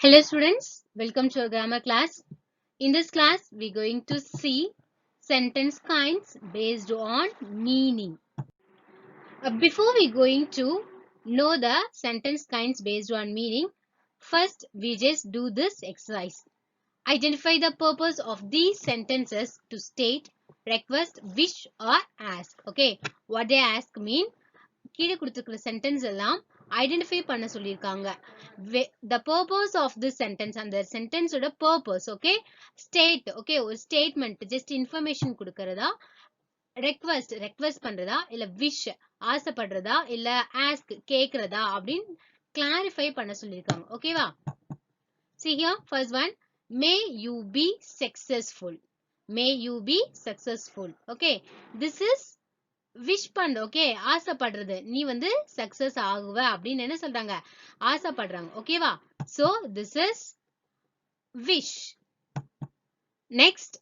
Hello students, welcome to our grammar class. In this class, we're going to see sentence kinds based on meaning. Before we going to know the sentence kinds based on meaning, first we just do this exercise. Identify the purpose of these sentences to state, request, wish or ask. Okay, what they ask mean? கீழே கொடுத்திருக்கிற sentence எல்லாம் identify பண்ண சொல்லியிருக்காங்க. the purpose of this sentence, அந்த சென்டென்ஸோட purpose, okay, state, okay, ஒரு statement just information கொடுக்கறதா, request பண்றதா, இல்ல விஷ் ஆசைப்படுறதா, இல்ல ஆஸ்க் கேக்குறதா அப்படின்னு கிளாரிஃபை பண்ண சொல்லியிருக்காங்க. ஓகேவா? see here, first one, may you be successful. may you be successful. okay, this is wish பண்ற, ஓகே, ஆசைப்படுறது, நீ வந்து சக்சஸ் ஆகுவ அப்படின்னு என்ன சொல்றாங்க, ஆசைப்படுறாங்க. ஓகேவா? So this is wish. Next,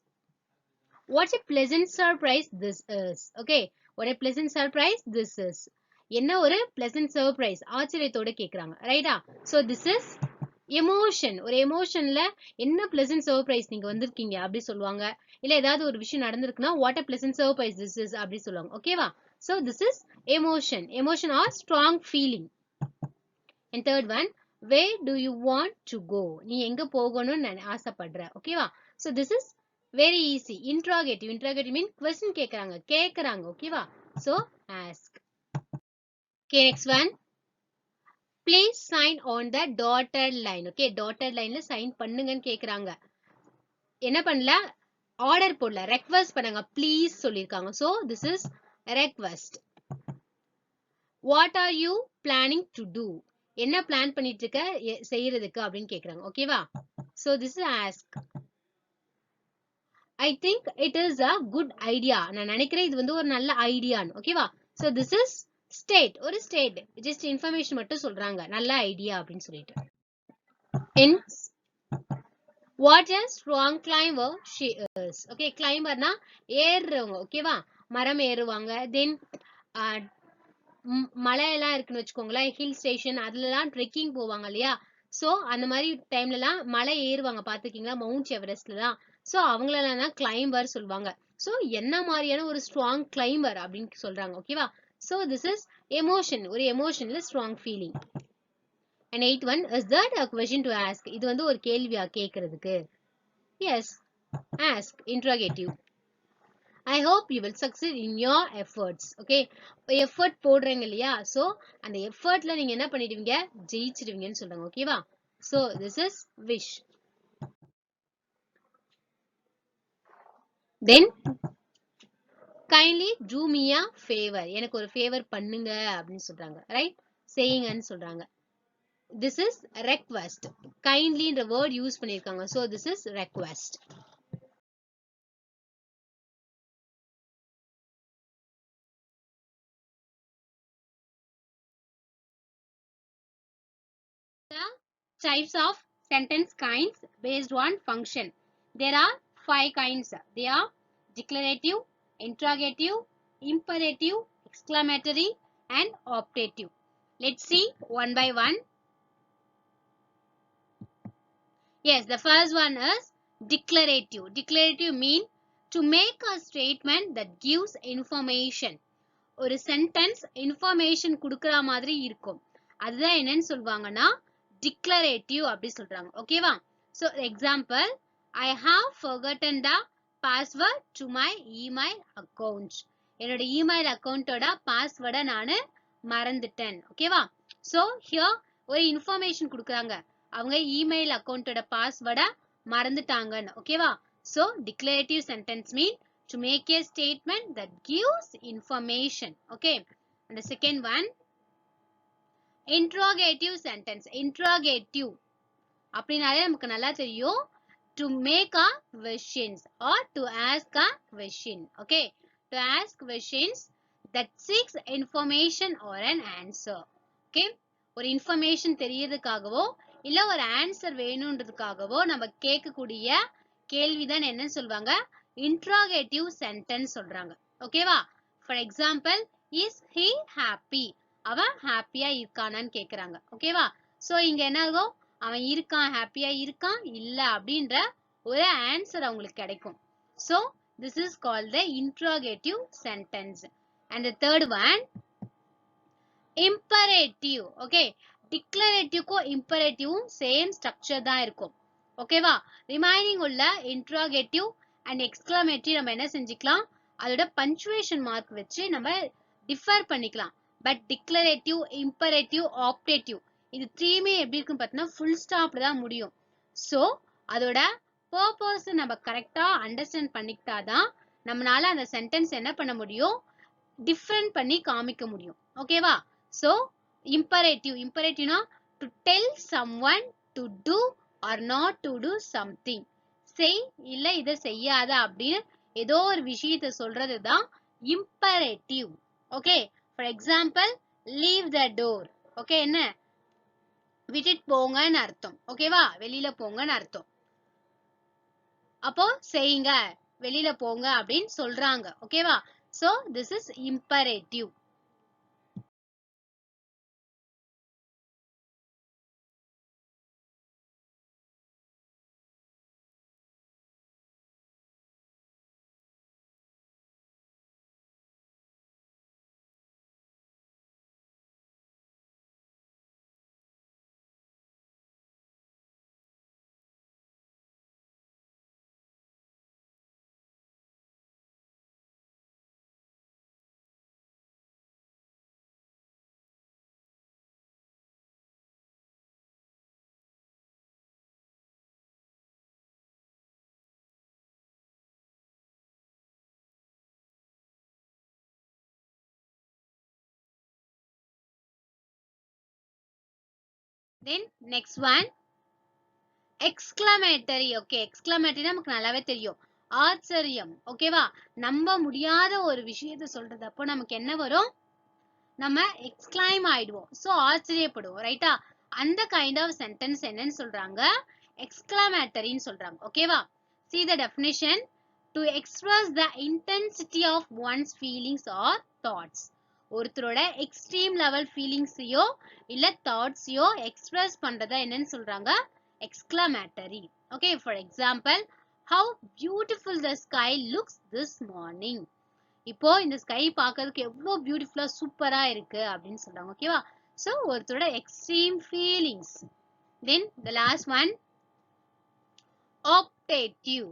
what a pleasant surprise this is. okay, what a pleasant surprise this is. என்ன ஒரு pleasant surprise, ஆச்சரியத்தோட கேக்குறாங்க. ரைட்டா? So this is emotion. ஒரு எமோஷன்ல என்ன பிளசன்ட் சர்ப்ரைஸ் நீங்க வந்திருக்கீங்க அப்படி சொல்லுவாங்க. இல்ல ஏதாவது ஒரு விஷயம் நடந்திருக்குன்னா what a pleasant surprise this is அப்படி சொல்லுவாங்க. ஓகேவா? So this is emotion. Emotion are strong feeling. And third one, where do you want to go. நீ எங்க போகணும்னு ஆசைப்படுற. ஓகேவா? So this is very easy. Interrogative. Interrogative mean question கேக்குறாங்க. ஓகேவா? So ask. okay, next one, please sign on the dotted line. okay, dotted line ல sign பண்ணுங்கன்னு கேக்குறாங்க. என்ன பண்ணல, ஆர்டர் போடல, ரெக்வெஸ்ட் பண்ணாங்க, ப்ளீஸ் சொல்லிருக்காங்க. So this is request. what are you planning to do. என்ன பிளான் பண்ணிட்டு இருக்க செய்யறதுக்கு அப்படின்னு கேக்குறாங்க. ஓகேவா? So this is ask. I think it is a good idea. நான் நினைக்கிறேன் இது வந்து ஒரு நல்ல ஐடியான்னு. ஓகேவா? So this is state. ஒரு ஸ்டேட் ஜஸ்ட் இன்ஃபர்மேஷன் மட்டும் சொல்றாங்க, நல்ல ஐடியா அப்படின்னு சொல்லிட்டு. in what a strong climber she is. okay, climber na ஏறுறவங்க. ஓகேவா? மரம் ஏறுவாங்க. தென் மலை எல்லாம் இருக்குன்னு வச்சுக்கோங்களேன், ஹில் ஸ்டேஷன், அதுலலாம் ட்ரெக்கிங் போவாங்க இல்லையா? சோ அந்த மாதிரி டைம்ல எல்லாம் மலை ஏறுவாங்க, பாத்துக்கீங்களா? மவுண்ட் எவரெஸ்ட்லாம். சோ அவங்களெல்லாம் தான் கிளைம்பர் சொல்லுவாங்க. சோ என்ன மாதிரியான ஒரு ஸ்ட்ராங் கிளைம்பர் அப்படின்னு சொல்றாங்க. ஓகேவா? So this is emotion. ஒரு எமோஷன்ல strong feeling. and eighth one, is that a question to ask. இது வந்து ஒரு கேள்வியா கேக்குறதுக்கு. yes, ask, interrogative. I hope you will succeed in your efforts. okay, effort போடுறீங்க இல்லையா? so அந்த effortல நீங்க என்ன பண்ணிடுவீங்க, ஜெயிச்சிடுவீங்கன்னு சொல்றாங்க. ஓகேவா? so this is wish. then kindly do me a favor. எனக்கு ஒரு favor பண்ணுங்க அப்படின்னு சொல்றாங்க. ரைட்? செய்யுங்கன்னு சொல்றாங்க. this is request. kindly என்ற word யூஸ் பண்ணிருக்காங்க. so this is request. the types of sentence kinds based on function. There are 5 kinds. They are declarative, interrogative, imperative, exclamatory and optative. Let's see one by one. Yes, the first one is declarative. Declarative mean to make a statement that gives information. ஒரு sentence information கொடுக்கற மாதிரி இருக்கும். அதுதான் என்னன்னு சொல்வாங்கன்னா declarative அப்படி சொல்றாங்க. ஓகேவா? So example, I have forgotten the password to my email account. என்னோட இமெயில் அக்கவுண்டோட பாஸ்வேர்டை நான் மறந்துட்டேன். ஓகேவா? சோ ஹியர் ஒரு இன்ஃபர்மேஷன் கொடுக்கறாங்க, அவங்க இமெயில் அக்கவுண்டோட பாஸ்வேர்டை மறந்துட்டாங்கன்னு. ஓகேவா? So declarative sentence mean to make a statement that gives information. okay, and the second one, interrogative sentence. interrogative அப்படினாலே நமக்கு நல்லா தெரியும், to make a questions or to ask a question. okay, to ask questions that seeks information or an answer. okay, ஒரு information தெரியறதுக்காகவோ இல்ல ஒரு answer வேணும்ன்றதுக்காகவோ நம்ம கேட்கக்கூடிய கேள்விதான் என்னன்னு சொல்வாங்க, interrogative sentence சொல்றாங்க. ஓகேவா? for example, is he happy. அவன் ஹாப்பியா இருக்கானான்னு கேக்குறாங்க. ஓகேவா? சோ இங்க என்ன ஆகும், அவன் இருக்கான், ஹாப்பியா இருக்கான், இல்ல அப்படின்ற ஒரு ஆன்சர் அவங்களுக்கு கிடைக்கும். So this is called the interrogative sentence. And the third one, imperative. Okay, declarative ko imperative same structure தான் இருக்கும். ஓகேவா? ரிமைனிங் உள்ள interrogative and exclamatory நம்ம என்ன செஞ்சுக்கலாம், அதோட பஞ்சுவேஷன் மார்க் வச்சு நம்ம டிஃபர் பண்ணிக்கலாம். பட் டிக்ளரேட்டிவ், இம்பரேட்டிவ், ஆப்டேட்டிவ் இது த்ரீமே எப்படி இருக்குன்னு பார்த்தீங்கன்னா ஃபுல் ஸ்டாப்ல தான் முடியும். ஸோ அதோட பர்பஸ் நம்ம கரெக்டா அண்டர்ஸ்டாண்ட் பண்ணிக்கிட்டாதான் நம்மளால அந்த சென்டென்ஸ் என்ன பண்ண முடியும், டிஃபரண்ட் பண்ணி காமிக்க முடியும். ஓகேவா? ஸோ இம்பரேட்டிவ்னா to tell someone to do or not to do something. செய் இல்ல இதை செய்யாத அப்படின்னு ஏதோ ஒரு விஷயத்தை சொல்றது தான் imperative. Okay, for example leave the door. Okay, என்ன விட்டுட்டு போங்கன்னு அர்த்தம். ஓகேவா? வெளியில போங்கன்னு அர்த்தம். அப்போ செய்யுங்க, வெளியில போங்க அப்படின்னு சொல்றாங்க. ஓகேவா? So this is imperative. Then next one, exclamatory. Okay, exclamatory நமக்கு நல்லாவே தெரியும், ஆச்சரியம். ஓகேவா? நம்ப முடியாத ஒரு விஷயத்தை சொல்றது அப்போ நமக்கு என்ன வரும், நம்ம எக்ஸ்கிளைம் ஆயிடுவோம். சோ ஆச்சரியப்படுவோம். ரைட்டா? அந்த கைண்ட் ஆஃப் சென்டென்ஸ் என்னன்னு சொல்றாங்க, எக்ஸ்கிளமேட்டரின்னு சொல்றாங்க. ஓகேவா? see the definition, to express the intensity of one's feelings or thoughts. ஒருத்தரோட எக்ஸ்ட்ரீம் லெவல் ஃபீலிங்ஸையோ இல்ல தாட்ஸையோ எக்ஸ்பிரஸ் பண்றதா என்னன்னு சொல்றாங்க, exclamatory. Okay, for example, how beautiful the sky looks this morning. இப்போ இந்த ஸ்கை பார்க்கிறதுக்கு எவ்வளவு பியூட்டிஃபுல்லா சூப்பரா இருக்கு அப்படின்னு சொல்றாங்க. ஓகேவா? சோ ஒருத்தரோட extreme feelings. Then the last one, optative.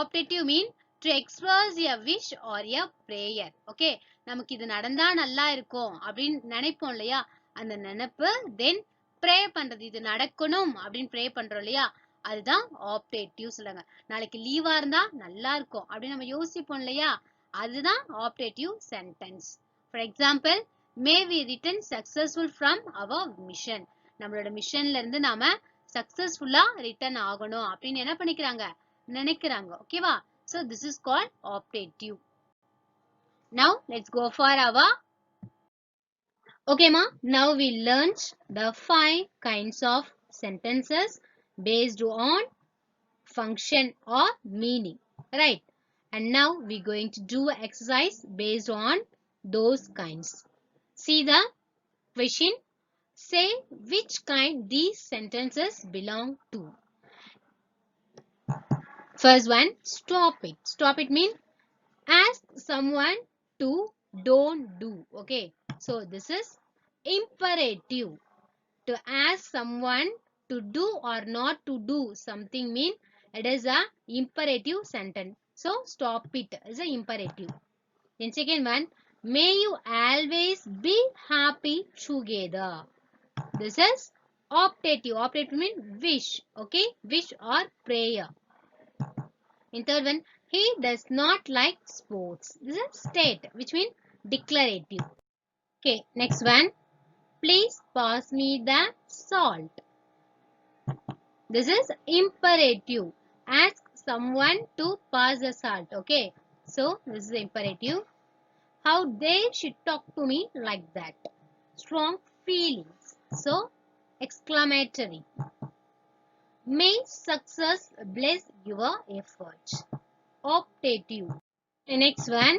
Optative mean to express a wish or a prayer. Okay, நமக்கு இது நடந்தா நல்லா இருக்கும் அப்படின்னு நினைப்போம் இல்லையா, அந்த நினைப்பு. தென் ப்ரே பண்றது, இது நடக்கணும் அப்படின்னு ப்ரே பண்றோம் இல்லையா, அதுதான் ஆப்டேட்டிவ் சொல்றாங்க. நாளைக்கு லீவா இருந்தா நல்லா இருக்கும் அப்படின்னு நம்ம யோசிப்போம் இல்லையா, அதுதான் optative sentence. For example, may we return successful from our mission. நம்மளோட மிஷன்ல இருந்து நாம சக்சஸ்ஃபுல்லா ரிட்டர்ன் ஆகணும் அப்படின்னு என்ன பண்ணிக்கிறாங்க, நினைக்கிறாங்க. ஓகேவா? So this is called optative. Now let's go for our, okay ma, now we learned the 5 kinds of sentences based on function or meaning, right? And now we going to do an exercise based on those kinds. See the question, say which kind these sentences belong to. First one, stop it. Stop it means ask someone to don't do. Okay, so this is imperative. To ask someone to do or not to do something mean it is a imperative sentence. So stop it is a imperative. Then second one, may you always be happy together. This is optative. Optative mean wish. Okay, wish or prayer. In third one, he does not like sports. This is state, which means declarative. Okay, next one, please pass me the salt. This is imperative. Ask someone to pass the salt. Okay, so this is imperative. How they should talk to me like that. Strong feelings. So exclamatory. May success bless your effort. Optative. The next one,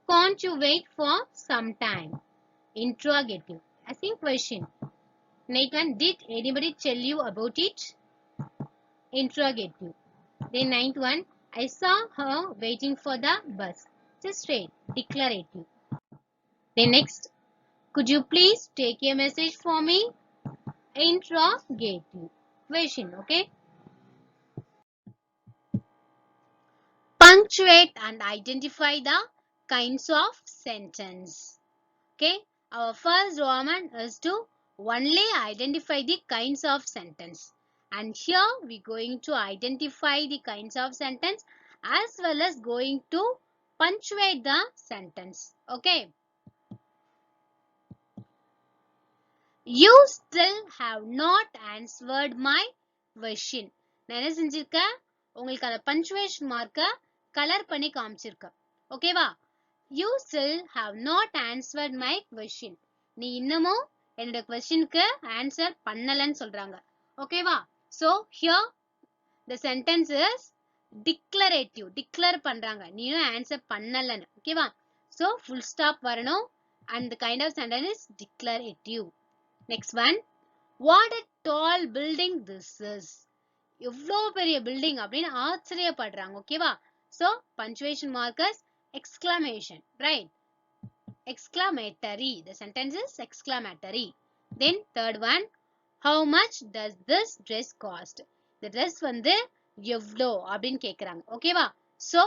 can't you wait for some time? Interrogative. Asking question. Next one, did anybody tell you about it? Interrogative. Then ninth one, I saw her waiting for the bus. Just wait. Declarative. Then next, could you please take a message for me? Interrogative. Question, okay? Punctuate and identify the kinds of sentence. Okay, our first Roman is to only identify the kinds of sentence, and here we going to identify the kinds of sentence as well as going to punctuate the sentence. Okay, you still have not answered my question. நான் என்ன செஞ்சிருக்கேன், உங்களுக்கு அந்த punctuation mark colour பண்ணி காமிச்சிருக்கேன். ஓகேவா? You still have not answered my question. நீ இன்னமும் என்னோட questionக்கு answer பண்ணலன்னு சொல்றாங்க. ஓகேவா? So here the sentence is declarative. Declare பண்றாங்க. நீயும் answer பண்ணலன்னு. ஓகேவா? So full stop வரணும் and the kind of sentence is declarative. Next one. What a tall building this is. எவ்வளோ பெரிய building அப்படின்னு ஆச்சரியப்படுறாங்க. ஓகேவா? So punctuation markers exclamation, right? Exclamatory. The sentence is exclamatory. Then third one, how much does this dress cost? The dress வந்து எவ்வளோ அப்படின்னு கேக்குறாங்க. ஓகேவா? So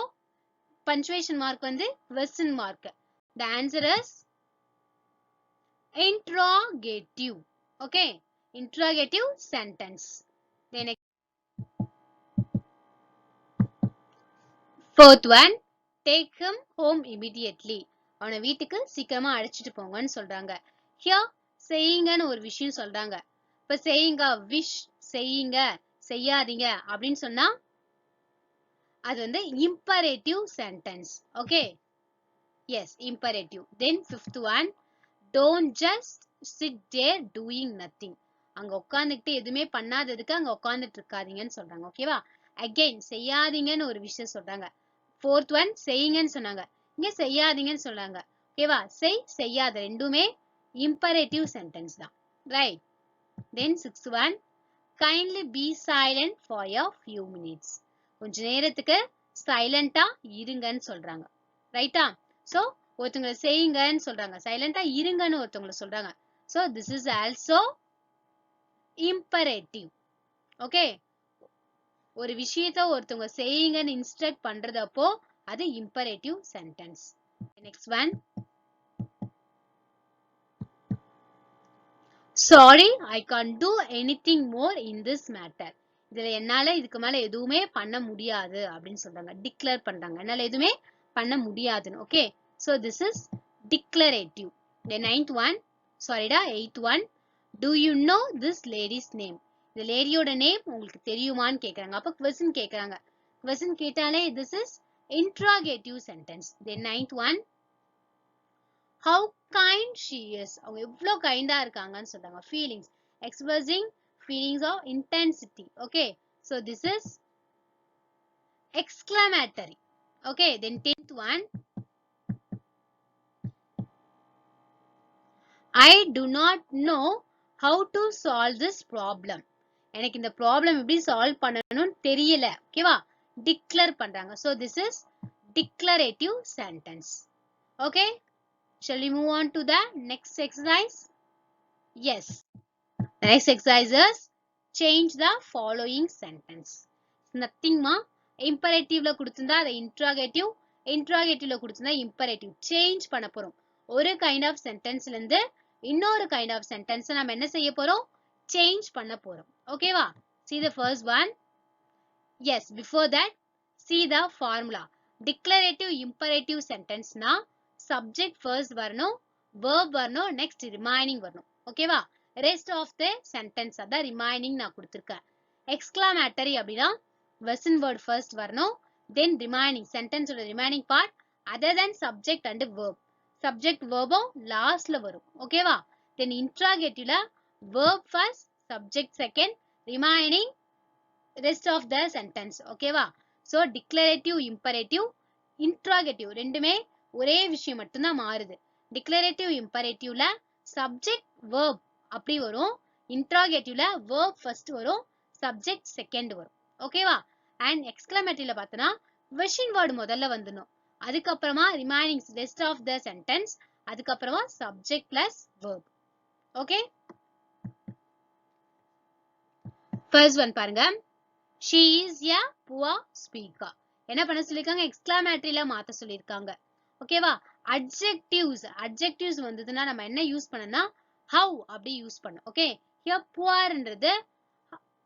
punctuation mark வந்து question mark. The answer is interrogative. Okay, interrogative sentence. Then fourth one, take him home immediately. அவனை வீட்டுக்கு சீக்கிரமா அழைச்சிட்டு போங்கன்னு சொல்றாங்க. Here செய்யுங்கன்னு ஒரு விஷயம் சொல்றாங்க. இப்ப செய்யுங்க, wish செய்யுங்க, செய்யாதீங்க அப்படின்னு சொன்னா அது வந்து imperative sentence. Okay, yes, imperative. Then fifth one, don't just sit there doing nothing. அங்க உட்கார்ந்துட்டு எதுவுமே பண்ணாததுக்கு அங்க உட்கார்ந்துட்டு இருக்காதீங்கன்னு சொல்றாங்க. ஓகேவா? Again செய்யாதீங்கன்னு ஒரு விஷயம் சொல்றாங்க. fourth one செய்யுங்கன்னு சொன்னாங்க, இங்க செய்யாதீங்கன்னு சொல்றாங்க. ஓகேவா? செய்யாத ரெண்டுமே imperative sentence தான். Right? Then sixth one, kindly be silent for a few minutes. கொஞ்ச நேரத்துக்கு சைலண்டா இருங்கன்னு சொல்றாங்க. ரைட்டா? So ஒருத்தவங்களை செய்யுங்கன்னு சொல்றாங்க, சைலண்டா இருங்கன்னு ஒருத்தவங்களை சொல்றாங்க. So this is also imperative. Okay, ஒரு விஷயத்தை ஒருத்தவங்க செய்யுங்கன்னு இன்ஸ்ட்ரக்ட் பண்றதப்போ அது imperative sentence. Next one, sorry I can't do anything more in this matter. இதுல என்னால இதுக்கு மேல எதுவுமே பண்ண முடியாது அப்படின்னு சொல்றாங்க. டிக்ளேர் பண்றாங்க, என்னால எதுவுமே பண்ண முடியாதுன்னு. Okay, so this is declarative. The eighth one, do you know this lady's name? இந்த லேடியோட நேம் உங்களுக்கு தெரியுமான்னு கேக்குறாங்க. அப்ப question கேக்குறாங்க. question கேட்டாலே this is interrogative sentence. Then ninth one, how kind she is. அவங்க எவ்வளவு கைண்டா இருக்காங்கன்னு சொல்றாங்க. feelings, expressing feelings of intensity. Okay, so this is exclamatory. Okay, then 10th one, I do not know how to solve this problem. எனக்கு இந்த problem எப்படி solve பண்ணணும்னு தெரியல. ஓகேவா? டிக்ளேர் பண்றாங்க. So this is declarative sentence. Okay, shall we move on to the next exercise? Yes, the next exercise is change the following sentence. Nothing ma, imperative ல கொடுத்திருந்தா அதை interrogative, interrogative ல கொடுத்திருந்தா imperative. change பண்ண போறோம். ஒரு kind of sentence ல இருந்து இன்னொரு kind of sentence நம்ம என்ன செய்ய போறோம்? change பண்ண போறோம். ஓகேவா? see the first one. Yes, before that see the formula. declarative imperative sentence na subject first வரணும், verb வரணும், next remaining வரணும். ஓகேவா? rest of the sentence அத remaining நான் கொடுத்திருக்கேன். exclamatory அப்படினா question word first வரணும், then remaining sentence ஓட remaining part other than subject and verb. subject verb lastல வரும். ஓகேவா? then interrogative ல verb first, subject second, remaining rest of the sentence. ஓகேவா? so declarative, imperative, interrogative ரெண்டுமே ஒரே விஷயம் மட்டும் தான் மாறுது. declarative imperative ல subject verb அப்படி வரும், இன்ட்ராகேட்டிவ்ல verb first வரும், subject second வரும். ஓகேவா? and exclamatoryல பார்த்தனா question word முதல்ல வந்துடும். அதுக்கப்புறமா remaining rest of the sentence, அதுக்கப்புறமா subject plus verb. Okay? first one பாருங்க. She is a poor speaker. என்ன பண்ண சொல்லிருக்காங்க? exclamatoryல மாத்த சொல்லிருக்காங்க. ஓகேவா? adjectives வந்ததுன்னா நம்ம என்ன யூஸ் பண்ணனா how அப்படி யூஸ் பண்ணோம். Okay? here poorன்றது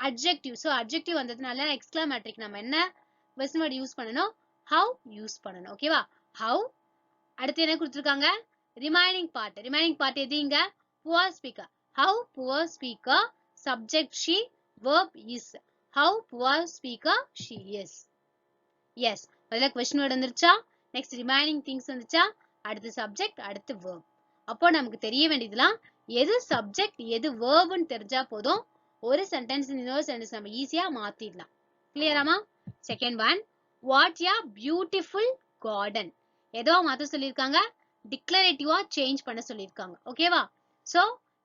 adjective. so adjective வந்ததுனால exclamatory நம்ம என்ன question word யூஸ் பண்ணனும்? how யூஸ் பண்ணனும். ஓகேவா? how. அடுத்து என்ன கொடுத்திருக்காங்க? remaining part எது இங்க? poor speaker. how poor speaker, subject she, verb is. how poor speaker she is. yes. முதல்ல question word வந்துருச்சா? next remaining things வந்துச்சா? அடுத்து subject, அடுத்து verb. அப்போ நமக்கு தெரிய வேண்டியதுலாம் எது subject எது verb ன்னு தெரிஞ்சா போதும், ஒரு sentence இன்னொரு sentence நம்ம ஈஸியா மாத்திடலாம். கிளியராமா? Second one, what a beautiful garden. ஏதோ மாத்த சொல்லிருக்காங்க, டிக்ளரேட்டிவா சேஞ்ச் பண்ண சொல்லிருக்காங்க. ஓகேவா? சோ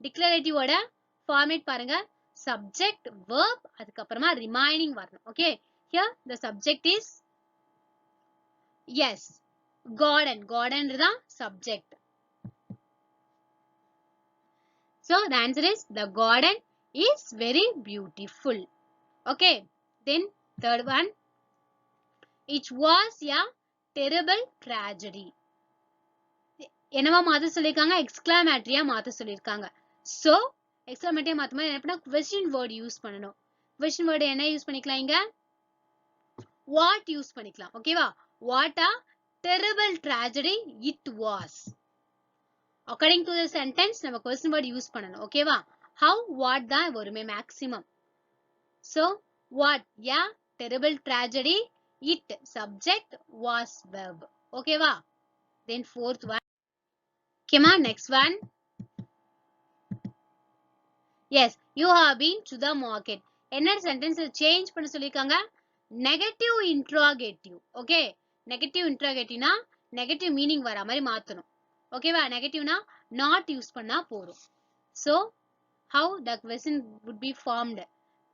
டிக்ளரேட்டிவோட ஃபார்மேட் பாருங்க, subject verb அதுக்கப்புறமா remaining வரணும். Okay? here the subject is yes, garden தான் subject. so the answer is the garden is very beautiful. okay? then third one, it was a terrible tragedy. என்னவா மாத்த சொல்லிருக்காங்க? exclamatory மாத்த சொல்லிருக்காங்க. so exclamatory மாத்தும்போது என்ன பண்ணா question word யூஸ் பண்ணனும். question word என்ன யூஸ் பண்ணிக்கலாம் இங்க? what யூஸ் பண்ணிக்கலாம். ஓகேவா? what a terrible tragedy it was. according to the sentence நம்ம question word யூஸ் பண்ணனும். ஓகேவா? how, what தான் வருமே maximum. so what a terrible tragedy, it subject, was verb. ஓகேவா? then fourth one. ஓகேமா? next one. yes, you have been to the market. என்ன sentence change பண்ண சொல்லிருக்காங்க? negative interrogative. okay? negative interrogative னா negative meaning வர மாதிரி மாத்தணும். ஓகேவா? negative னா not யூஸ் பண்ணா போதும். so how the question would be formed?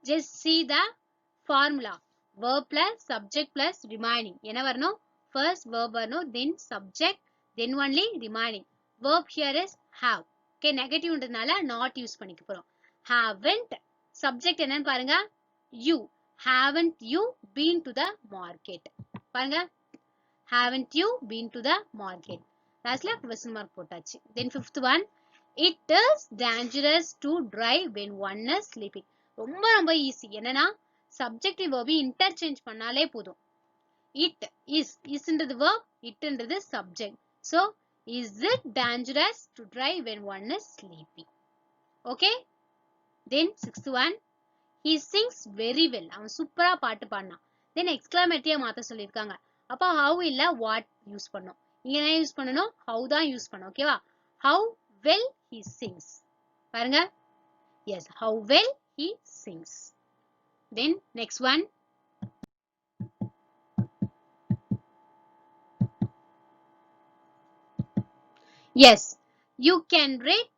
just see the formula. verb plus subject plus remaining. என்ன வரணும்? first verb வரணும், then subject, then only remaining. verb here is have. okay? negative ன்றதுனால not use பண்ணிக்க போறோம். haven't, subject என்னன்னு பாருங்க, you. haven't you been to the market? பாருங்க, haven't you been to the market? lastல question mark போட்டாச்சு. then fifth one, it is dangerous to drive when one is sleeping. ரொம்ப easy. என்னன்னா subjective verb interchange பண்ணாலே போதும். it is, isன்றது verb, itன்றது subject. so is it dangerous to drive when one is sleeping? okay? then sixth one, he sings very well. அவன் சூப்பரா பாட்டு பாடினான். then exclamatory மாத்த சொல்லிருக்காங்க. அப்ப how இல்ல what யூஸ் பண்ணோம். இங்க என்ன யூஸ் பண்ணனும்? how தான் யூஸ் பண்ணோம். ஓகேவா? how well he sings. பாருங்க, yes, how well he sings. then next one, yes, you can rid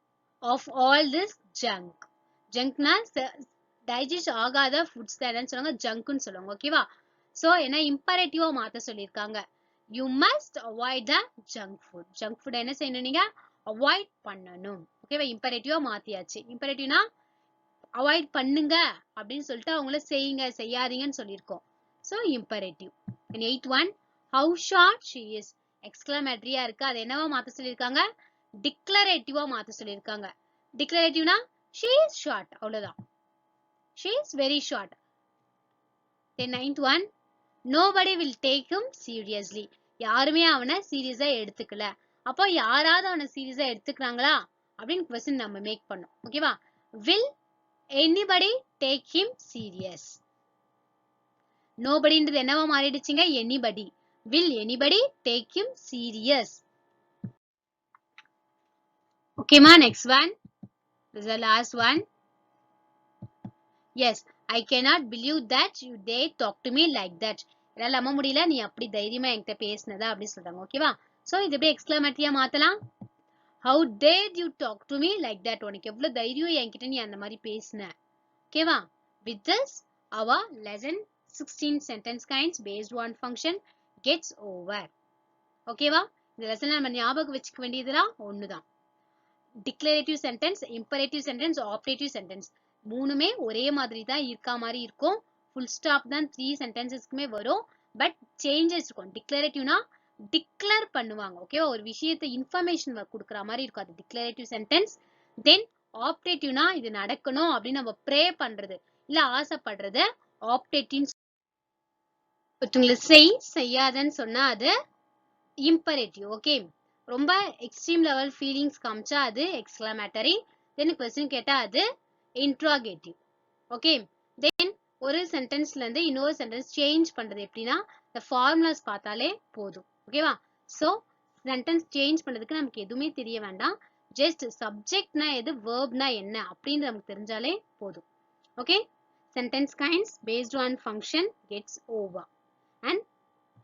of all this junk. junkனா டைஜஸ்ட் ஆகாத ஃபுட்ஸ் தான் சொல்லுவாங்க, ஜங்க்னு சொல்லுவாங்க. ஓகேவா? சோ என்ன இம்பரேட்டிவா மாத்த சொல்லிருக்காங்க? you must avoid the junk food. junk food என்ன செய்யணும்? நீங்க அவாய்ட் பண்ணணும். ஓகேவா? இம்பரேட்டிவா மாத்தியாச்சு. இம்பரேட்டிவ்னா அவாய்ட் பண்ணுங்க அப்படின்னு சொல்லிட்டு அவங்கள செய்யுங்க செய்யாதீங்கன்னு சொல்லியிருக்கோம். So imperative. and eighth one, how short she is. எக்ஸ்கிளமேட்டரியா இருக்கு, அது என்னவா மாத்த சொல்லிருக்காங்க? டிக்ளரேட்டிவா மாத்த சொல்லிருக்காங்க. டிக்ளரேட்டிவ்னா she is short, அவ்வளவுதான். she is very short. then ninth one, nobody will take him seriously. யாருமே அவனை சீரியஸா எடுத்துக்கல. அப்போ யாராவது அவனை சீரியஸா எடுத்துக்கிறாங்களா அப்படின்னு question நம்ம மேக் பண்ணோம். ஓகேவா? will anybody take him serious? nobodyன்றது என்னவா மாறிடுச்சுங்க? anybody. will anybody take him serious? ஓகேமா? next one, this is the last one. yes, I cannot believe that you dare talk to me like that. என்னால நம்ப முடியல நீ அப்படி தைரியமா என்கிட்ட பேசினதா அப்படி சொல்றாங்க. ஓகேவா? சோ இது எப்படி எக்ஸ்கிளமேட்டரியா மாத்தலாம்? how dared you talk to me like that? உனக்கு எவ்வளவு தைரியம் என்கிட்ட நீ அந்த மாதிரி பேசின? ஓகேவா? With this, our lesson 16 sentence kinds based on function gets over. ஓகேவா? இந்த லெசன்ல நம்ம ஞாபகம் வச்சுக்க வேண்டியதுலாம் ஒண்ணுதான். Declarative sentence, imperative sentence, operative sentence மூணுமே ஒரே மாதிரி தான் இருக்கா மாதிரி இருக்கும். ஃபுல் ஸ்டாப் தான் 3 சென்டென்சஸ்க்குமே வரும். பட் சேஞ்சஸ் இருக்கும். டிக்ளரேட்டிவ்னா டிக்ளேர் பண்ணுவாங்க. ஓகேவா? ஒரு விஷயத்தை இன்ஃபர்மேஷன் கொடுக்குற மாதிரி இருக்கும். அது டிக்ளரேட்டிவ் சென்டென்ஸ். தென் ஆப்ரேட்டிவ்னா இது நடக்கணும் அப்படின்னு நம்ம ப்ரே பண்றது இல்ல ஆசைப்படுறது ஆப்ரேட்டிவ். ஒருத்தவங்களை செய்யாதன்னு சொன்னா அது இம்பரேட்டிவ். ஓகே, ரொம்ப எக்ஸ்ட்ரீம் லெவல் ஃபீலிங்ஸ் காமிச்சா அது எக்ஸ்க்ளமேட்டரி. தென் கொஸ்டின் கேட்டா அது இன்ட்ராகேட்டிவ். ஓகே, தென் ஒரு சென்டென்ஸ்ல இருந்து இன்னொரு சென்டென்ஸ் சேஞ்ச் பண்றது எப்படின்னா இந்த ஃபார்முலாஸ் பார்த்தாலே போதும். ஓகேவா? ஸோ சென்டென்ஸ் சேஞ்ச் பண்றதுக்கு நமக்கு எதுவுமே தெரிய வேண்டாம். ஜஸ்ட் சப்ஜெக்ட்னா எது, வேர்ப்னா என்ன அப்படின்னு நமக்கு தெரிஞ்சாலே போதும். Okay, sentence kinds based on function gets over. And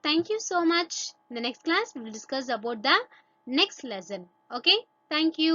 thank you so much. In the next class, we will discuss about the next lesson. Okay, thank you.